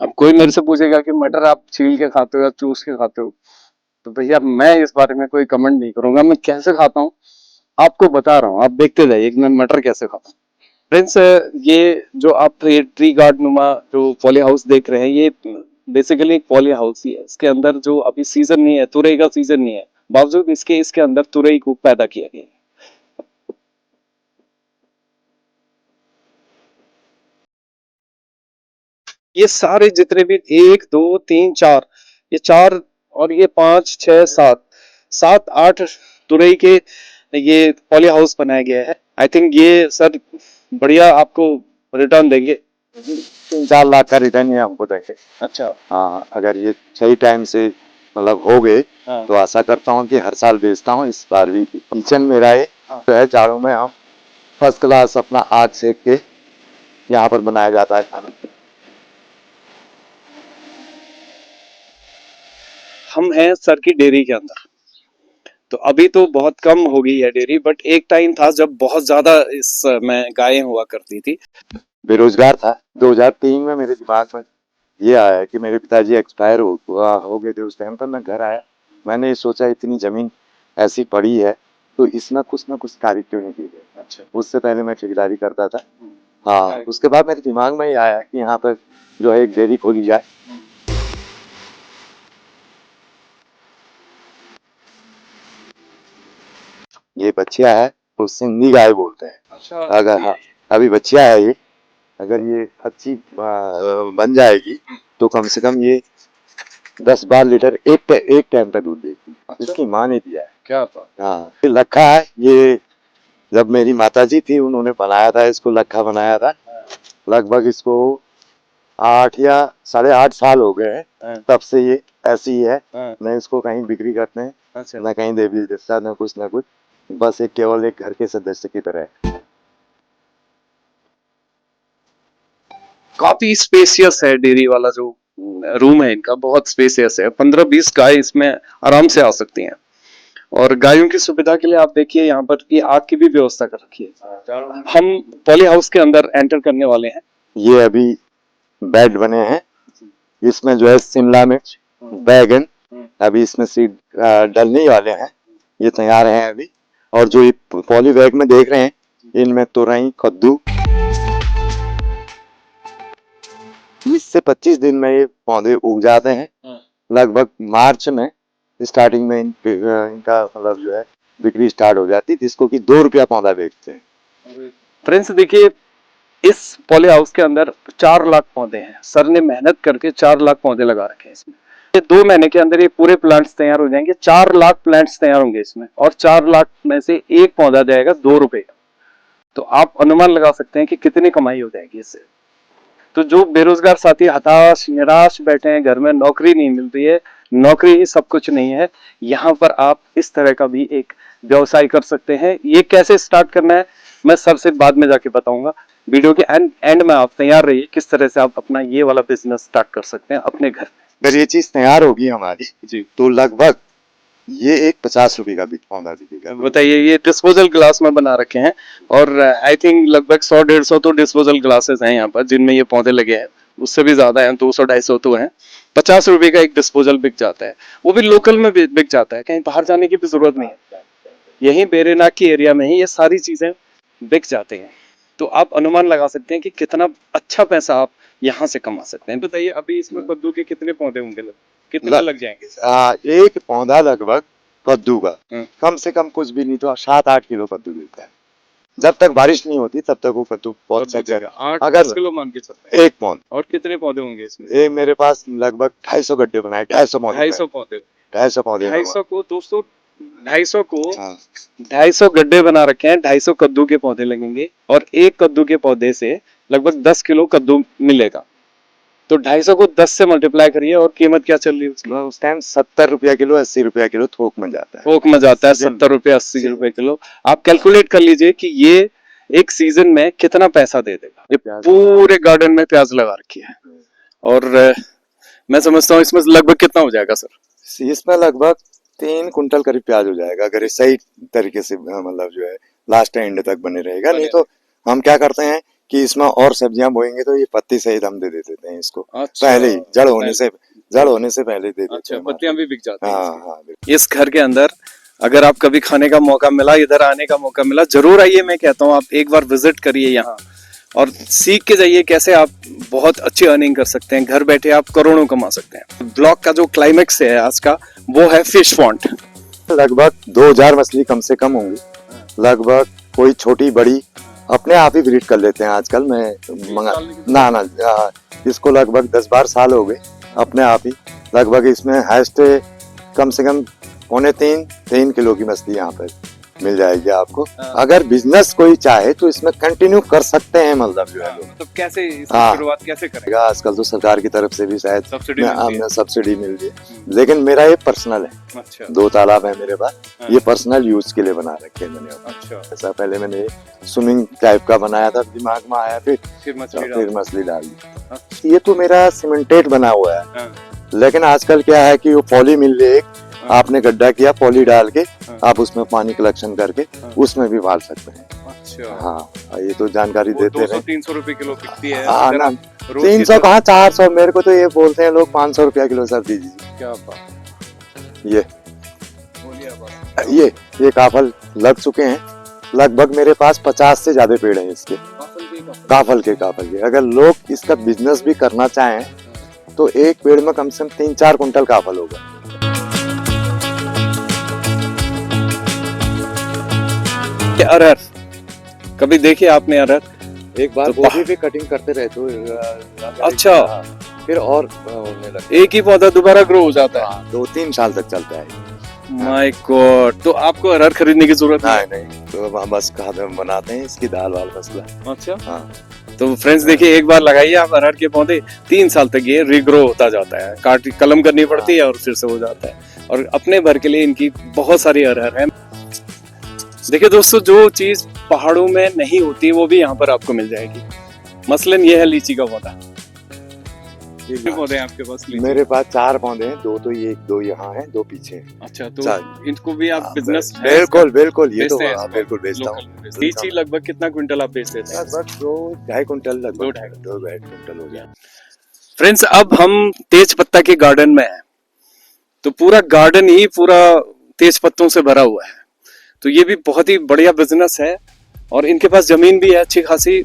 अब कोई मेरे से पूछेगा कि मटर आप छील के खाते हो या चूस के खाते हो, तो भैया मैं इस बारे में कोई कमेंट नहीं करूंगा। मैं कैसे खाता हूँ आपको बता रहा हूँ, आप देखते जाइए कि मैं मटर कैसे खाता हूँ। फ्रेंड्स, ये जो आप ये ट्री गार्ड नुमा जो पॉली हाउस देख रहे हैं, ये बेसिकली एक पॉली हाउस ही है। इसके अंदर जो अभी सीजन नहीं है, तुरई का सीजन नहीं है, बावजूद इसके इसके अंदर तुरई को पैदा किया गया है। ये सारे जितने भी एक दो तीन चार, ये चार और ये पांच छह सात, सात आठ तुरई के ये पॉली हाउस बनाया गया है। आई थिंक ये सर बढ़िया आपको रिटर्न देंगे। 3-4 लाख का रिटर्न ये हमको देंगे। अच्छा। हाँ, अगर ये सही टाइम से मतलब हो गए हाँ। तो आशा करता हूँ कि हर साल बेचता हूँ। इस बार भी किचन मेरा है हाँ। जो है, चारों में हम फर्स्ट क्लास अपना आग सेक के यहाँ पर बनाया जाता है खाना। हम हैं सर की डेयरी के अंदर। तो अभी तो बहुत कम हो गई है डेयरी, बट एक टाइम था जब बहुत ज्यादा इसमें गायें हुआ करती थी। बेरोजगार था 2003 में, मेरे दिमाग में ये आया कि मेरे पिताजी एक्सपायर हो गए थे। उस टाइम पर मैं घर आया, मैंने ये सोचा इतनी जमीन ऐसी पड़ी है तो इसमें कुछ ना कुछ कार्य क्यों नहीं किया जाए। अच्छा। उससे पहले मैं ठेकेदारी करता था। हाँ, उसके बाद मेरे दिमाग में ये आया कि यहाँ पर जो है एक डेयरी खोली जाए। ये बच्चिया है, तो सिंधी गाय बोलते हैं। अच्छा। अगर हाँ, अभी बच्चिया है ये, अगर ये अच्छी बन जाएगी तो कम से कम ये 10-12 लीटर एक टाइम का दूध देगी। अच्छा। इसकी माँ ने दिया है। क्या था? हाँ, फिर लखा है ये, जब मेरी माताजी थी उन्होंने बनाया था इसको, लखा बनाया था। लगभग इसको 8 या 8.5 साल हो गए हैं। हाँ। तब से ये ऐसी ही है। हाँ। न इसको कहीं बिक्री करते हैं, अच्छा। न कहीं दे भी देता, न कुछ न कुछ। बस एक केवल एक घर के सदस्य की तरह है। काफी स्पेसियस है डेयरी वाला जो रूम है इनका, बहुत स्पेसियस है। 15-20 गाय इसमें आराम से आ सकती हैं। और गायों की सुविधा के लिए आप देखिए यहाँ पर ये आग की भी व्यवस्था कर रखी है। हम पॉली हाउस के अंदर एंटर करने वाले हैं। ये अभी बेड बने हैं, इसमें जो है शिमला मिर्च, बैगन, अभी इसमें सीड डलने ही वाले हैं। ये तैयार हैं अभी। और जो ये पॉली बैग में देख रहे हैं, इनमें तोरई, कद्दू। 20 से 25 दिन में ये पौधे उग जाते हैं। लगभग मार्च में स्टार्टिंग में इनका मतलब जो है बिक्री स्टार्ट हो जाती है, जिसको कि 2 रुपया पौधा बेचते हैं। फ्रेंड्स देखिए, इस पॉली हाउस के अंदर 4 लाख पौधे हैं। सर ने मेहनत करके 4 लाख पौधे लगा रखे हैं इसमें। ये 2 महीने के अंदर ये पूरे प्लांट्स तैयार हो जाएंगे। 4 लाख प्लांट्स तैयार होंगे इसमें, और 4 लाख में से एक पौधा जाएगा 2 रुपए का। तो आप अनुमान लगा सकते हैं कि कितनी कमाई हो जाएगी इससे। तो जो बेरोजगार साथी हताश निराश बैठे हैं घर में, नौकरी नहीं मिल रही है, नौकरी ही सब कुछ नहीं है, यहाँ पर आप इस तरह का भी एक व्यवसाय कर सकते हैं। ये कैसे स्टार्ट करना है मैं सबसे बाद में जाके बताऊंगा। वीडियो के एंड एंड में आप तैयार रहिए, किस तरह से आप अपना ये वाला बिजनेस स्टार्ट कर सकते हैं अपने घर में। अगर ये चीज तैयार होगी हमारी जी। तो लगभग ये एक 50 रुपए का भी पौधा बिकेगा। बताइए, ये डिस्पोजल ग्लास में बना रखे हैं, और आई थिंक लगभग 100-150 तो डिस्पोजल ग्लासेस हैं यहाँ पर जिनमें ये पौधे लगे हैं। उससे भी ज्यादा है, 200-250 तो है। 50 रुपए का एक डिस्पोजल बिक जाता है। वो भी लोकल में बिक जाता है, कहीं बाहर जाने की भी जरूरत नहीं है। यही बेरेनाग की एरिया में ही ये सारी चीजें बिक जाते हैं। तो आप अनुमान लगा सकते हैं कि कितना अच्छा पैसा आप यहाँ से कमा सकते हैं। बताइए, अभी इसमें कद्दू के कितने पौधे होंगे, कितने लग जाएंगे? एक पौधा लगभग कद्दू का हम्म। कम से कम कुछ भी नहीं तो 7-8 किलो कद्दू मिलता है। जब तक बारिश नहीं होती तब तक वो कद्दू बहुत सही कद्दू है। का 8-10 अगर किलो मान के चलते हैं। एक पौध, और कितने पौधे होंगे इसमें? ये मेरे पास लगभग 250 गड्ढे बनाए, 250 पौधे 250 पौधे। 250 पौधे 250 को दोस्तों, 250 को हाँ। 250 गड्ढे बना रखे हैं। 250 कद्दू के पौधे लगेंगे, और एक कद्दू के पौधे से लगभग 10 किलो कद्दू मिलेगा। तो 250 को 10 से मल्टीप्लाई करिए, और कीमत क्या चल रही है उसकी? उस टाइम 70 रुपया किलो, 80 रुपया किलो थोक में जाता है। थोक में जाता है 70 रुपये 80 रुपए किलो। आप कैलकुलेट कर लीजिए कि ये एक सीजन में कितना पैसा दे देगा। ये पूरे गार्डन में प्याज लगा रखी है, और मैं समझता हूँ इसमें लगभग कितना हो जाएगा सर? इसमें लगभग 3 कुंटल करीब प्याज हो जाएगा, अगर ये सही तरीके से मतलब जो है लास्ट एंड तक बने रहेगा। नहीं तो हम क्या करते हैं कि इसमें और सब्जियां बोएंगे तो ये पत्ती सहित हम दे देते हैं इसको। अच्छा, पहले ही जड़ होने से पहले दे देते अच्छा हैं। पत्तियां भी बिक जाती हैं हाँ इसकी। हाँ इस घर के अंदर अगर आप कभी खाने का मौका मिला, इधर आने का मौका मिला, जरूर आइए। मैं कहता हूँ आप एक बार विजिट करिए यहाँ और सीख के जाइए कैसे आप बहुत अच्छी अर्निंग कर सकते हैं। घर बैठे आप करोड़ों कमा सकते हैं। ब्लॉग का जो क्लाइमेक्स है आज का, वो है फिश पॉन्ड। लगभग 2000 मछली कम से कम होंगी। लगभग कोई छोटी बड़ी अपने आप ही ब्रीड कर लेते हैं आजकल। मैं ना इसको लगभग 10-12 साल हो गए अपने आप ही। लगभग इसमें हाईएस्ट कम से कम 2.5-3 किलो की मछली यहाँ पर मिल जाएगी आपको। अगर बिजनेस कोई चाहे तो इसमें कंटिन्यू कर सकते हैं। मतलब जो है लोग तो कैसे हाँ। शुरुआत कैसे करेगा? आजकल तो सरकार की तरफ से भी शायद सब्सिडी मिलती है। सब्सिडी मिल रही है, लेकिन मेरा ये पर्सनल है। अच्छा 2 तालाब है मेरे पास। हाँ। ये पर्सनल यूज के लिए बना रखे हैं मैंने। अच्छा, ऐसा पहले मैंने स्विमिंग टाइप का बनाया था, दिमाग में आया, फिर मछली डाल दी। अच्छा। ये तो मेरा सीमेंटेड बना हुआ है। हाँ। लेकिन आजकल क्या है कि वो पॉली मिल रही है। हाँ। आपने गड्ढा किया, पॉली डाल के हाँ। आप उसमें पानी कलेक्शन करके हाँ। उसमें भी पाल सकते हैं। अच्छा हाँ, ये तो जानकारी देते रहे। 200-300 रुपए किलो बिकती है। हाँ अगर ना, आप रोज 300 कहाँ 400। मेरे को तो ये बोलते हैं लोग 500 रुपया किलो सर दीजिए। क्या बात, ये बोलिए आप। ये काफल लग चुके हैं। लगभग मेरे पास 50 से ज्यादा पेड़ हैं इसके काफल के। अगर लोग इसका बिजनेस भी करना चाहें तो एक पेड़ में कम से कम 3-4 कुंटल काफल होगा। अरहर कभी देखिए आपने अरहर? एक बार तो गोभी भी कटिंग करते रहे तो अच्छा, फिर और होने लगे। एक ही पौधा दोबारा ग्रो हो जाता है। 2-3 साल तक चलता है। माय गॉड, तो आपको अरहर खरीदने की जरूरत नहीं, तो हम बस खाद बनाते हैं इसकी दाल वाल मसला। अच्छा हाँ। तो फ्रेंड्स देखिए, एक बार लगाइए आप अरहर के पौधे, 3 साल तक ये रीग्रो होता जाता है। काट कलम करनी पड़ती है और फिर से हो जाता है। और अपने भर के लिए इनकी बहुत सारी अरहर है। देखिए दोस्तों, जो चीज पहाड़ों में नहीं होती वो भी यहाँ पर आपको मिल जाएगी। मसलन ये है लीची का पौधा। कितने पौधे हैं आपके पास लीची? मेरे पास 4 पौधे हैं। 2 तो ये, 2 यहाँ हैं, 2 पीछे हैं। अच्छा, तो इनको भी आप बिजनेस बिल्कुल ये तो बेचते हैं? बिल्कुल बेचता हूँ। लीची लगभग कितना क्विंटल आप बेच देते हैं? लगभग 2-2.5 कुंटल, लगभग 2-2.5 2-2.5 कुंटल हो गया। फ्रेंड्स, अब हम तेज पत्ता के गार्डन में हैं। तो पूरा गार्डन ही पूरा तेज पत्तों से भरा हुआ है। तो ये भी बहुत ही बढ़िया बिजनेस है और इनके पास जमीन भी है अच्छी खासी।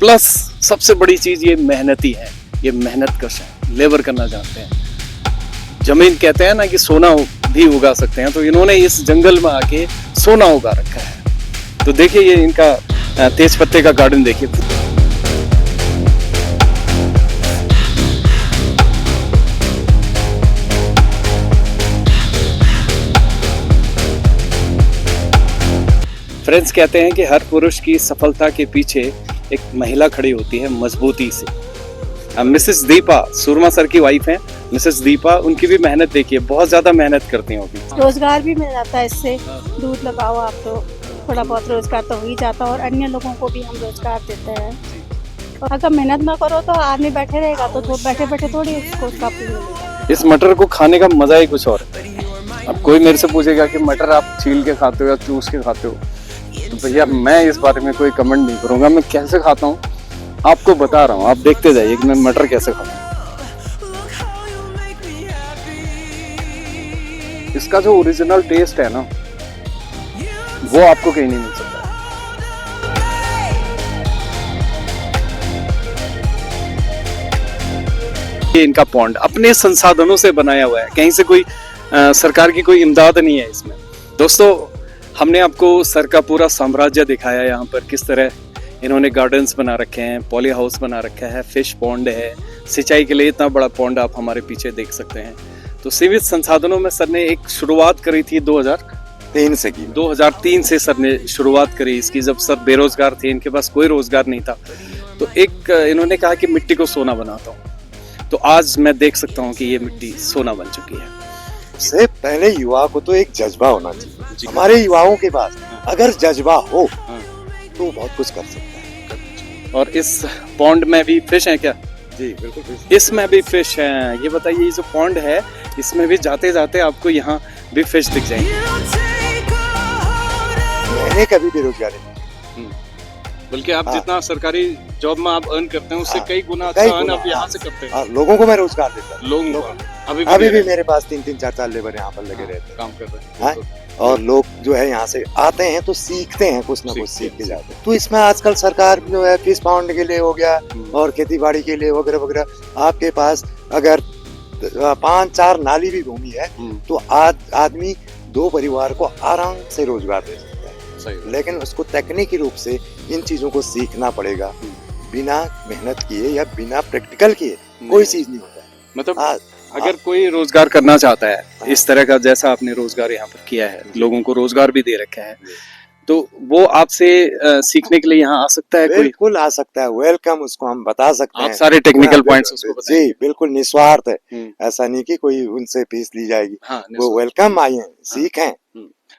प्लस सबसे बड़ी चीज, ये मेहनती है। ये मेहनत कश है, लेबर करना जानते हैं। जमीन कहते हैं ना कि सोना भी उगा सकते हैं, तो इन्होंने इस जंगल में आके सोना उगा रखा है। तो देखिए, ये इनका तेज पत्ते का गार्डन देखिए। फ्रेंड्स कहते हैं कि हर पुरुष की सफलता के पीछे एक महिला खड़ी होती है मजबूती से। मिसेस दीपा सुरमा सर की वाइफ हैं। मिसेस दीपा, उनकी भी मेहनत देखिए, बहुत ज्यादा मेहनत करती हैं अभी। रोजगार भी मिल जाता है इससे। दूध लगाओ आप तो थोड़ा बहुत रोजगार तो हो ही जाता है और अन्य लोगों को भी हम रोजगार देते हैं। और अगर मेहनत ना करो तो आदमी बैठे रहेगा तो बैठे बैठे थोड़ी उसको उसका मिलेगा। इस मटर को खाने का मजा ही कुछ और है। अब कोई मेरे से पूछेगा कि मटर आप छील के खाते हो या चूस के खाते हो, तो भैया मैं इस बारे में कोई कमेंट नहीं करूंगा। मैं कैसे खाता हूँ आपको बता रहा हूँ, आप देखते जाइए कि मैं मटर कैसे खाता हूँ। इसका जो ओरिजिनल टेस्ट है ना, वो आपको कहीं नहीं मिल सकता है। ये इनका पॉन्ड अपने संसाधनों से बनाया हुआ है, कहीं से कोई सरकार की कोई इमदाद नहीं है इसमें। दोस्तों, हमने आपको सर का पूरा साम्राज्य दिखाया। यहाँ पर किस तरह इन्होंने गार्डन्स बना रखे हैं, पॉली हाउस बना रखा है, फिश पॉन्ड है, सिंचाई के लिए इतना बड़ा पॉन्ड आप हमारे पीछे देख सकते हैं। तो सीमित संसाधनों में सर ने एक शुरुआत करी थी 2003 से की। 2003 से सर ने शुरुआत करी इसकी, जब सर बेरोजगार थे, इनके पास कोई रोजगार नहीं था। तो एक इन्होंने कहा कि मिट्टी को सोना बनाता हूँ। तो आज मैं देख सकता हूँ कि ये मिट्टी सोना बन चुकी है। सबसे पहले युवा को तो एक जज्बा होना चाहिए। हमारे युवाओं के पास अगर जज्बा हो तो बहुत कुछ कर सकता है। और इस पॉन्ड में भी फिश है क्या? जी बिल्कुल फिश। इसमें भी फिश है। ये बताइए, ये जो पॉन्ड है इसमें भी जाते जाते आपको यहाँ भी फिश दिख जाएंगे। मैंने कभी बेरोजगारी नहीं, बल्कि आप हाँ। जितना सरकारी जॉब में आप अर्न करते हैं उससे हाँ, कई गुना कई अच्छा अर्न गुना, आप यहाँ हाँ। से करते हैं। और लोगों को मैं रोजगार देता हूँ। लोगों लोगों को अभी अभी दे भी रहे मेरे पास 3-3 4-4 लेबर यहाँ पर लगे हैं, रहते हैं। काम कर रहे हाँ। हैं। और लोग जो है यहाँ से आते हैं तो सीखते हैं, कुछ ना कुछ सीखते सीख के हैं। जाते हैं। तो इसमें आजकल सरकार जो है फिश पाउंड के लिए हो गया हम्म। और खेती बाड़ी के लिए वगैरह वगैरह, आपके पास अगर 5-4 नाली भी भूमि है हम्म, तो आदमी 2 परिवार को आराम से रोजगार दे सकता है। सही है। लेकिन उसको तकनीकी रूप से इन चीजों को सीखना पड़ेगा। बिना मेहनत किए या बिना प्रैक्टिकल किए कोई चीज नहीं होता है। मतलब आज अगर कोई रोजगार करना चाहता है इस तरह का जैसा आपने रोजगार यहाँ पर किया है, लोगों को रोजगार भी दे रखा है, तो वो आपसे सीखने के लिए यहाँ आ सकता है कोई? बिल्कुल आ सकता है, वेलकम, उसको हम बता सकते आप हैं। सारे टेक्निकल हाँ, पॉइंट्स उसको जी बताएंगे। बिल्कुल निस्वार्थ है, हम्म। ऐसा नहीं कि कोई उनसे फीस ली जाएगी। हाँ, वो वेलकम आए हैं, सीखें।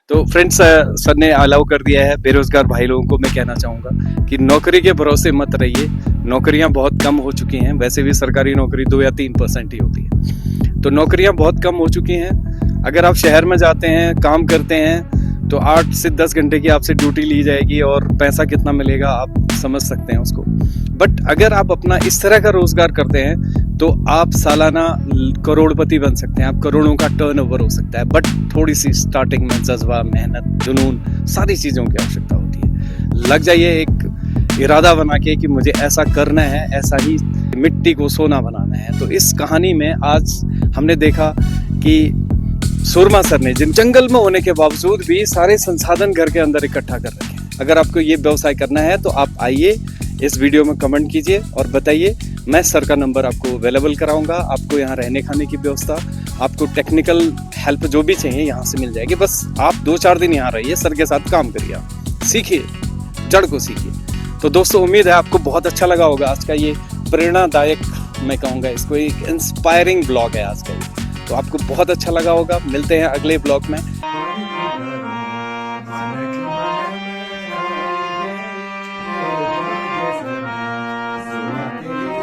तो फ्रेंड्स, सर ने अलाउ कर दिया है बेरोजगार भाई लोगों को। मैं कहना चाहूंगा कि नौकरी के भरोसे मत रहिए, नौकरियां बहुत कम हो चुकी हैं। वैसे भी सरकारी नौकरी 2 या 3% ही होती है, तो नौकरियां बहुत कम हो चुकी हैं। अगर आप शहर में जाते हैं, काम करते हैं, तो 8 से 10 घंटे की आपसे ड्यूटी ली जाएगी और पैसा कितना मिलेगा आप समझ सकते हैं उसको। बट अगर आप अपना इस तरह का रोजगार करते हैं तो आप सालाना करोड़पति बन सकते हैं, आप करोड़ों का टर्नओवर हो सकता है। बट थोड़ी सी स्टार्टिंग में जज्बा, मेहनत, जुनून, सारी चीज़ों की आवश्यकता होती है। लग जाइए एक इरादा बना के कि मुझे ऐसा करना है, ऐसा ही मिट्टी को सोना बनाना है। तो इस कहानी में आज हमने देखा कि सुरमा सर ने जिन जंगल में होने के बावजूद भी सारे संसाधन घर के अंदर इकट्ठा कर रखे हैं। अगर आपको ये व्यवसाय करना है तो आप आइए, इस वीडियो में कमेंट कीजिए और बताइए। मैं सर का नंबर आपको अवेलेबल कराऊंगा। आपको यहाँ रहने खाने की व्यवस्था, आपको टेक्निकल हेल्प जो भी चाहिए यहाँ से मिल जाएगी। बस आप 2-4 दिन यहाँ रहिए, सर के साथ काम करिए, आप सीखिए, जड़ को सीखिए। तो दोस्तों, उम्मीद है आपको बहुत अच्छा लगा होगा आज का ये प्रेरणादायक, मैं कहूँगा इसको एक इंस्पायरिंग ब्लॉग है आज का। तो आपको बहुत अच्छा लगा होगा। मिलते हैं अगले ब्लॉग में।